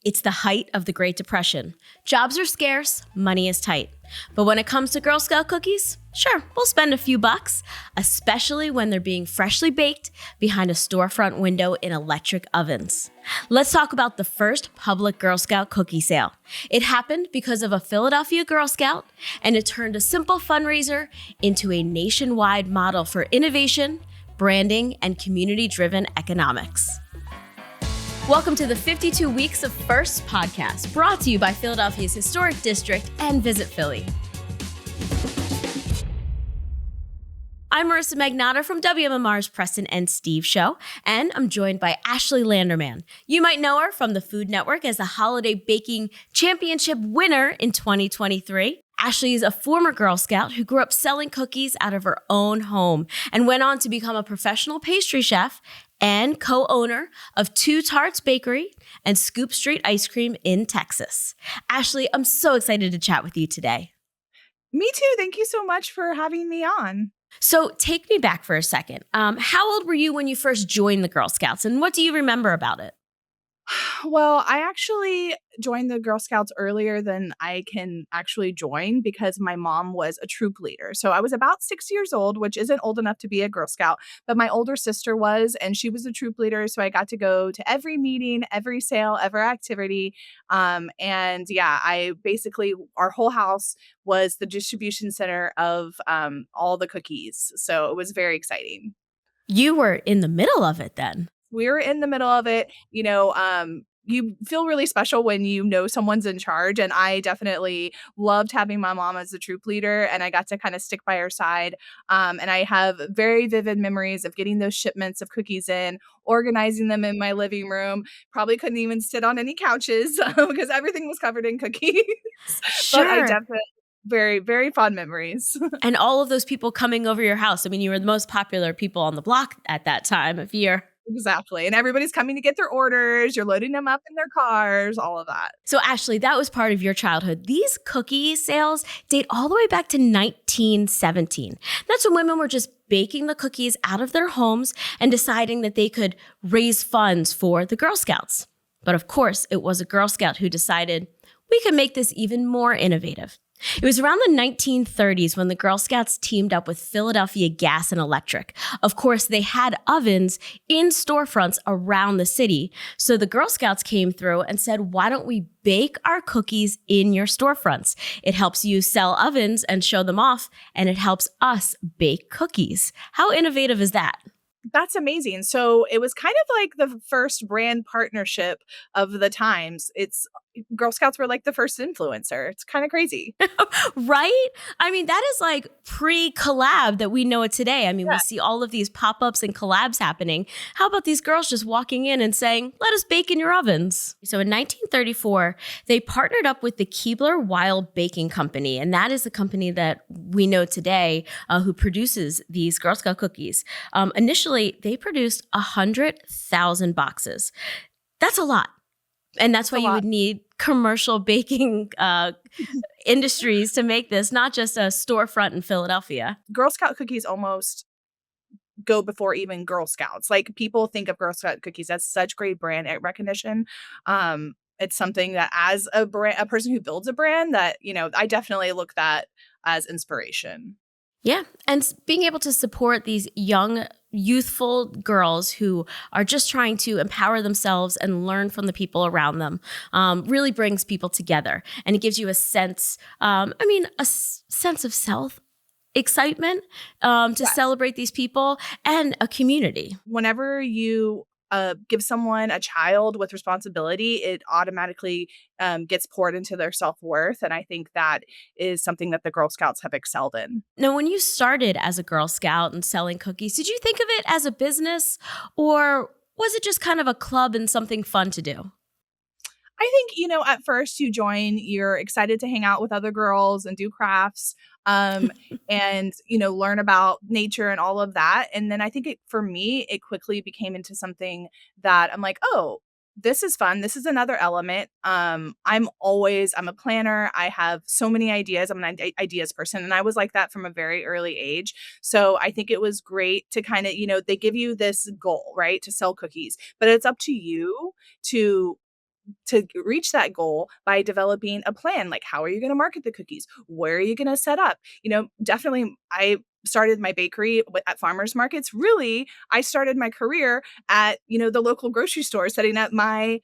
It's the height of the Great Depression. Jobs are scarce, money is tight. But when it comes to Girl Scout cookies, sure, we'll spend a few bucks, especially when they're being freshly baked behind a storefront window in electric ovens. Let's talk about the first public Girl Scout cookie sale. It happened because of a Philadelphia Girl Scout, and it turned a simple fundraiser into a nationwide model for innovation, branding, and community-driven economics. Welcome to the 52 Weeks of First podcast, brought to you by Philadelphia's Historic District and Visit Philly. I'm Marisa Magnatta from WMMR's Preston and Steve Show, and I'm joined by Ashley Landerman. You might know her from the Food Network as the Holiday Baking Championship winner in 2023. Ashley is a former Girl Scout who grew up selling cookies out of her own home and went on to become a professional pastry chef and co-owner of Two Tarts Bakery and Scoop Street Ice Cream in Texas. Ashley, I'm so excited to chat with you today. Me too. Thank you so much for having me on. So take me back for a second. How old were you when you first joined the Girl Scouts, and what do you remember about it? Well, I actually joined the Girl Scouts earlier than I can actually join because my mom was a troop leader. So I was about 6 years old, which isn't old enough to be a Girl Scout, but my older sister was, and she was a troop leader. So I got to go to every meeting, every sale, every activity. I basically, our whole house was the distribution center of all the cookies. So it was very exciting. You were in the middle of it then. We were in the middle of it. You feel really special when you know someone's in charge. And I definitely loved having my mom as the troop leader, and I got to kind of stick by her side. And I have very vivid memories of getting those shipments of cookies in, organizing them in my living room. Probably couldn't even sit on any couches because everything was covered in cookies. Sure. But I definitely very, very fond memories. And all of those people coming over your house. I mean, you were the most popular people on the block at that time of year. Exactly. And everybody's coming to get their orders. You're loading them up in their cars, all of that. So Ashley, that was part of your childhood. These cookie sales date all the way back to 1917. That's when women were just baking the cookies out of their homes and deciding that they could raise funds for the Girl Scouts. But of course, it was a Girl Scout who decided we could make this even more innovative. It was around the 1930s when the Girl Scouts teamed up with Philadelphia Gas and Electric. Of course, they had ovens in storefronts around the city. So the Girl Scouts came through and said, why don't we bake our cookies in your storefronts? It helps you sell ovens and show them off, and it helps us bake cookies. How innovative is that? That's amazing. So it was kind of like the first brand partnership of the times. Girl Scouts were like the first influencer. It's kind of crazy. Right? I mean, that is like pre-collab that we know it today. I mean, Yeah. We see all of these pop-ups and collabs happening. How about these girls just walking in and saying, let us bake in your ovens? So in 1934, they partnered up with the Keebler Wild Baking Company. And that is the company that we know today who produces these Girl Scout cookies. Initially, they produced 100,000 boxes. That's a lot. And that's why you would need commercial baking industries to make this, not just a storefront in Philadelphia. Girl Scout cookies almost go before even Girl Scouts. Like, people think of Girl Scout cookies as such great brand recognition. It's something that as a person who builds a brand that, I definitely look at as inspiration. Yeah. And being able to support these young, youthful girls who are just trying to empower themselves and learn from the people around them really brings people together. And it gives you a sense, sense of self excitement to Yes. celebrate these people and a community. Whenever you give someone a child with responsibility, it automatically gets poured into their self-worth. And I think that is something that the Girl Scouts have excelled in. Now, when you started as a Girl Scout and selling cookies, did you think of it as a business, or was it just kind of a club and something fun to do? I think, at first you join, you're excited to hang out with other girls and do crafts and, learn about nature and all of that. And then I think for me, it quickly became into something that I'm like, oh, this is fun. This is another element. I'm a planner. I have so many ideas. I'm an ideas person. And I was like that from a very early age. So I think it was great to kind of, they give you this goal, right? To sell cookies, but it's up to you to to reach that goal by developing a plan. Like, how are you going to market the cookies? Where are you going to set up? Definitely, I started my bakery at farmers markets. Really, I started my career at, the local grocery store, setting up my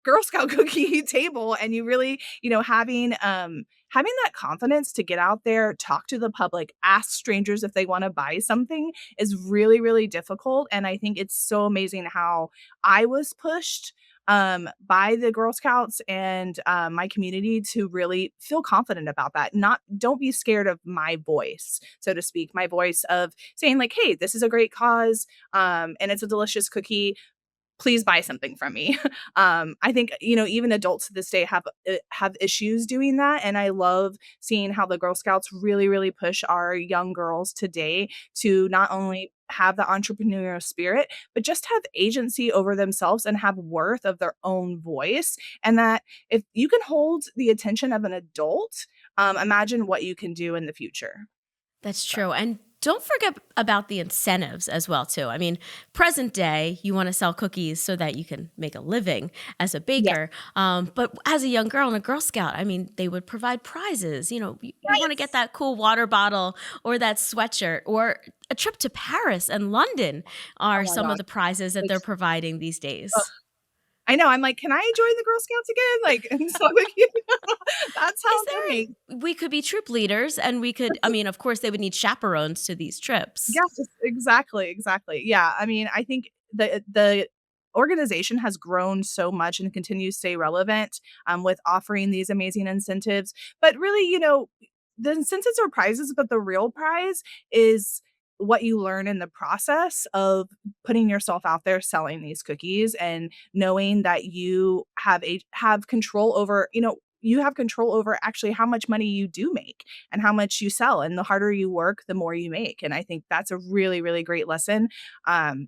Girl Scout cookie table. And you really, having that confidence to get out there, talk to the public, ask strangers if they want to buy something is really, really difficult. And I think it's so amazing how I was pushed by the Girl Scouts and my community to really feel confident about that. Not Don't be scared of my voice, so to speak, my voice of saying like, hey, this is a great cause, and it's a delicious cookie, please buy something from me. I think, even adults to this day have issues doing that. And I love seeing how the Girl Scouts really, really push our young girls today to not only have the entrepreneurial spirit, but just have agency over themselves and have worth of their own voice. And that if you can hold the attention of an adult, imagine what you can do in the future. That's So, true. And don't forget about the incentives as well too. I mean, present day, you want to sell cookies so that you can make a living as a yes, baker. But as a young girl and a Girl Scout, I mean, they would provide prizes. You want to get yes. that cool water bottle or that sweatshirt, or a trip to Paris and London Oh are my some of gosh. the prizes that Like, they're providing these ugh, days. I know. I'm like, can I join the Girl Scouts again? Like, and so like, that's Is how there great. we could be troop leaders, and we could, I mean, of course, they would need chaperones to these trips. Yes, exactly, exactly. Yeah, I mean, I think the organization has grown so much and continues to stay relevant, with offering these amazing incentives. But really, the incentives are prizes, but the real prize is what you learn in the process of putting yourself out there selling these cookies and knowing that you have control over, you have control over actually how much money you do make and how much you sell. And the harder you work, the more you make. And I think that's a really, really great lesson. Um,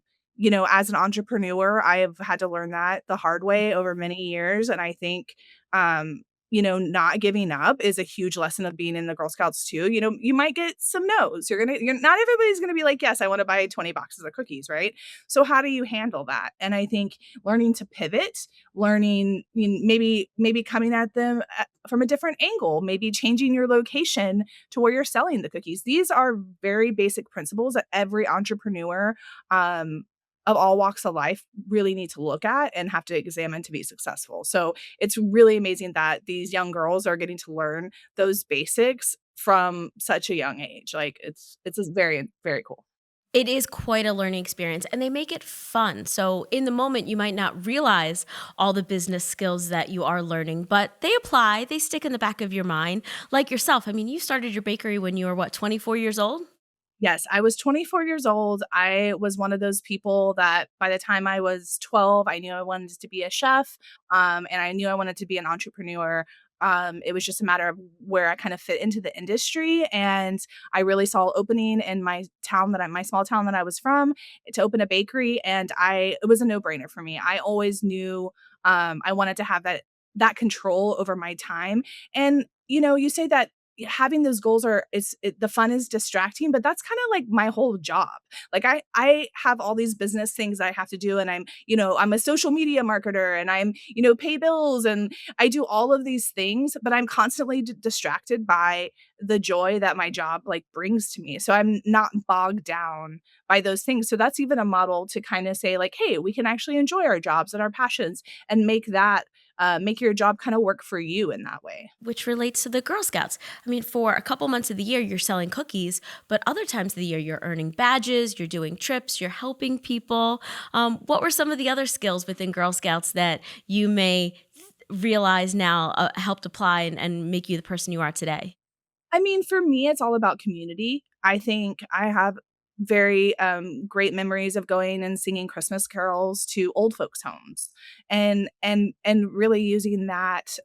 as an entrepreneur, I have had to learn that the hard way over many years. And I think, not giving up is a huge lesson of being in the Girl Scouts too. You might get some no's. You're not everybody's gonna be like, yes, I want to buy 20 boxes of cookies, right? So how do you handle that? And I think learning to pivot, learning, maybe coming at them from a different angle, maybe changing your location to where you're selling the cookies. These are very basic principles that every entrepreneur, um, of all walks of life, really need to look at and have to examine to be successful. So it's really amazing that these young girls are getting to learn those basics from such a young age. Like, it's just very, very cool. It is quite a learning experience, and they make it fun. So, in the moment, you might not realize all the business skills that you are learning, but they apply, they stick in the back of your mind. Like yourself, I mean, you started your bakery when you were what, 24 years old? Yes, I was 24 years old. I was one of those people that by the time I was 12, I knew I wanted to be a chef, and I knew I wanted to be an entrepreneur. It was just a matter of where I kind of fit into the industry, and I really saw an opening in my small town that I was from, to open a bakery, and it was a no brainer for me. I always knew, I wanted to have that control over my time, and you say that having those goals the fun is distracting, but that's kind of like my whole job. Like, I have all these business things I have to do, and I'm a social media marketer, and I'm pay bills, and I do all of these things, but I'm constantly distracted by the joy that my job like brings to me. So I'm not bogged down by those things. So that's even a model to kind of say like, hey, we can actually enjoy our jobs and our passions and make your job kind of work for you in that way. Which relates to the Girl Scouts. I mean, for a couple months of the year, you're selling cookies, but other times of the year, you're earning badges, you're doing trips, you're helping people. What were some of the other skills within Girl Scouts that you may realize now helped apply and make you the person you are today? I mean, for me, it's all about community. I think I have very great memories of going and singing Christmas carols to old folks' homes, and really using that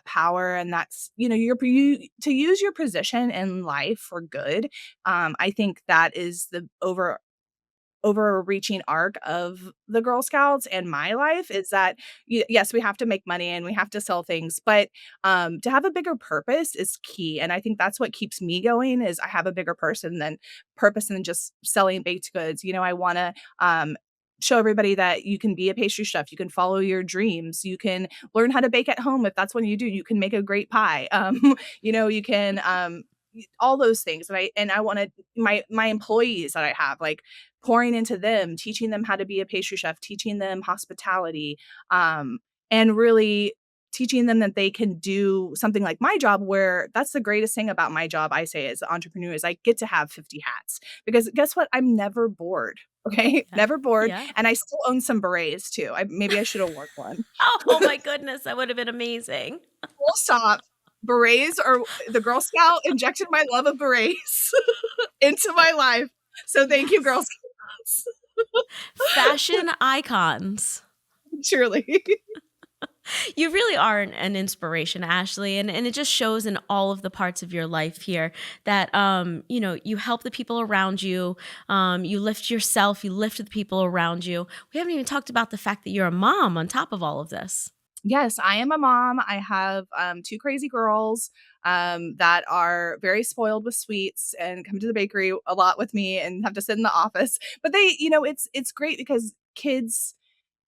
power, and that's to use your position in life for good. I think that is the overreaching arc of the Girl Scouts and my life, is that yes, we have to make money and we have to sell things, but to have a bigger purpose is key. And I think that's what keeps me going, is I have a bigger person than purpose than just selling baked goods. I want to show everybody that you can be a pastry chef, you can follow your dreams, you can learn how to bake at home if that's what you do, you can make a great pie. You can all those things. And I wanted my employees that I have, like pouring into them, teaching them how to be a pastry chef, teaching them hospitality, um, and really teaching them that they can do something like my job, where that's the greatest thing about my job, I say, as an entrepreneur, is I get to have 50 hats. Because guess what? I'm never bored. Okay. Yeah. Never bored. Yeah. And I still own some berets too. Maybe I should have worn one. Oh my goodness, that would have been amazing. Full stop. Berets, or the Girl Scout injected my love of berets into my life. So thank you, Girl Yes. Scouts. Fashion icons. Truly. You really are an inspiration, Ashley, and it just shows in all of the parts of your life here that you help the people around you, you lift yourself, you lift the people around you. We haven't even talked about the fact that you're a mom on top of all of this. Yes, I am a mom. I have two crazy girls that are very spoiled with sweets and come to the bakery a lot with me and have to sit in the office. But it's great because kids,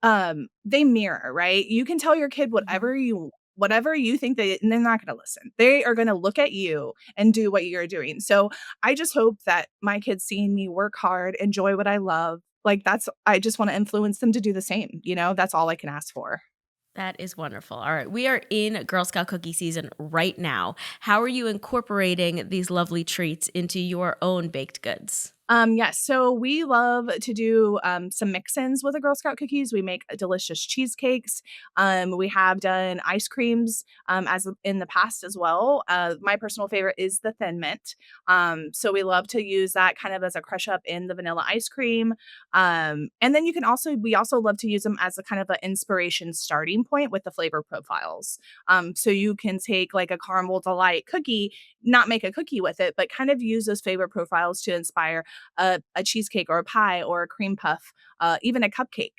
they mirror, right? You can tell your kid Mhm. whatever you think, and they're not going to listen. They are going to look at you and do what you're doing. So I just hope that my kids, seeing me work hard, enjoy what I love, like I just want to influence them to do the same. That's all I can ask for. That is wonderful. All right, we are in Girl Scout cookie season right now. How are you incorporating these lovely treats into your own baked goods? Yes. So we love to do some mix-ins with the Girl Scout cookies. We make delicious cheesecakes. We have done ice creams as in the past as well. My personal favorite is the Thin Mint. So we love to use that kind of as a crush up in the vanilla ice cream. And then we also love to use them as a kind of an inspiration starting point with the flavor profiles. So you can take like a caramel delight cookie, not make a cookie with it, but kind of use those flavor profiles to inspire a cheesecake or a pie or a cream puff, even a cupcake.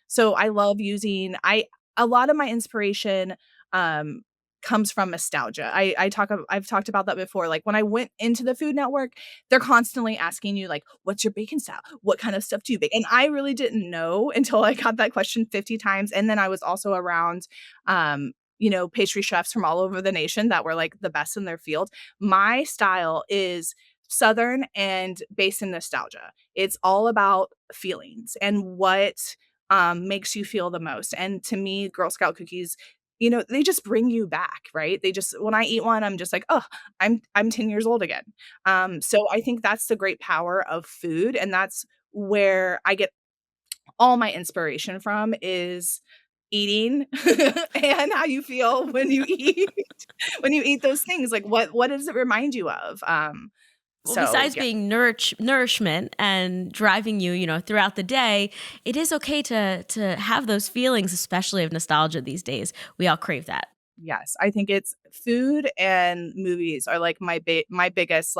So I love using I a lot of my inspiration um, comes from nostalgia. I've talked about that before. Like when I went into the Food Network, they're constantly asking you like, "What's your baking style? What kind of stuff do you bake?" And I really didn't know until I got that question 50 times. And then I was also around pastry chefs from all over the nation that were like the best in their field. My style is Southern and based in nostalgia. It's all about feelings and what makes you feel the most. And to me, Girl Scout cookies, they just bring you back, right? They just, when I eat one, I'm just like, oh, I'm 10 years old again. So I think that's the great power of food, and that's where I get all my inspiration from, is eating and how you feel when you eat when you eat those things. Like what does it remind you of? Well, So besides yeah. being nourishment and driving you, throughout the day, it is okay to have those feelings, especially of nostalgia these days. We all crave that. Yes, I think it's food and movies are like my biggest,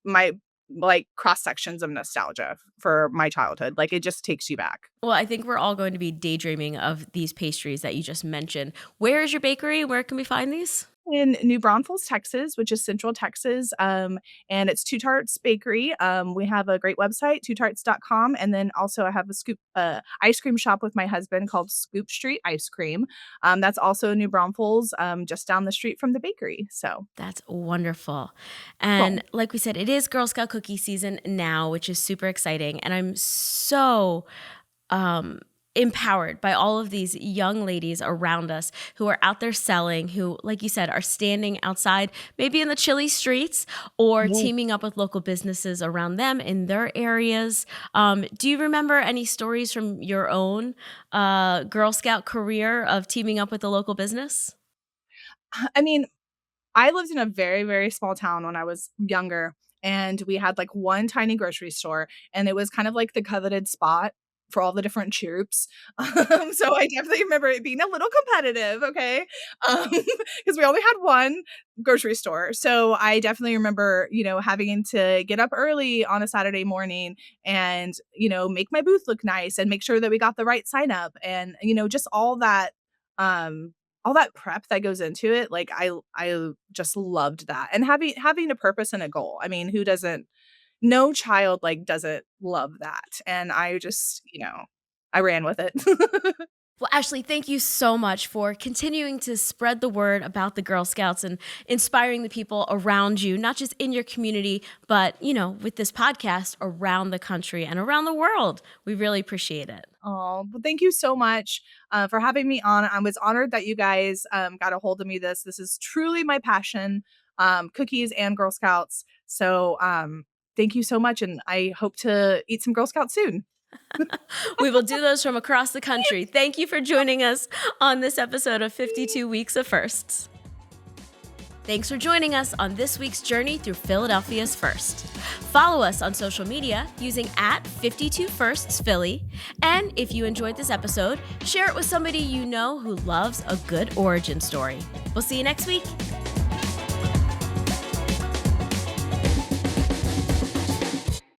my cross sections of nostalgia for my childhood. Like it just takes you back. Well, I think we're all going to be daydreaming of these pastries that you just mentioned. Where is your bakery? Where can we find these? In New Braunfels, Texas, which is Central Texas, and it's Two Tarts Bakery. We have a great website, twotarts.com, and then also I have a scoop ice cream shop with my husband called Scoop Street Ice Cream. That's also in New Braunfels, just down the street from the bakery. So That's wonderful. cool. And like we said, it is Girl Scout cookie season now, which is super exciting. And I'm so um, empowered by all of these young ladies around us who are out there selling, who, like you said, are standing outside, maybe in the chilly streets, or Yeah. teaming up with local businesses around them in their areas. Do you remember any stories from your own Girl Scout career of teaming up with a local business? I mean, I lived in a very, very small town when I was younger, and we had like one tiny grocery store, and it was kind of like the coveted spot for all the different troops. So I definitely remember it being a little competitive, okay? Because we only had one grocery store. So I definitely remember, having to get up early on a Saturday morning and, make my booth look nice and make sure that we got the right sign up, and, just um all that prep that goes into it. Like I just loved that. And having a purpose and a goal. I mean, no child like doesn't love that. And I just, I ran with it. Well, Ashley, thank you so much for continuing to spread the word about the Girl Scouts and inspiring the people around you, not just in your community, but, with this podcast around the country and around the world. We really appreciate it. Oh, well, thank you so much for having me on. I was honored that you guys got a hold of me. This is truly my passion, cookies and Girl Scouts. So thank you so much. And I hope to eat some Girl Scouts soon. We will do those from across the country. Thank you for joining us on this episode of 52 Weeks of Firsts. Thanks for joining us on this week's journey through Philadelphia's first. Follow us on social media using @52FirstsPhilly. And if you enjoyed this episode, share it with somebody you know who loves a good origin story. We'll see you next week.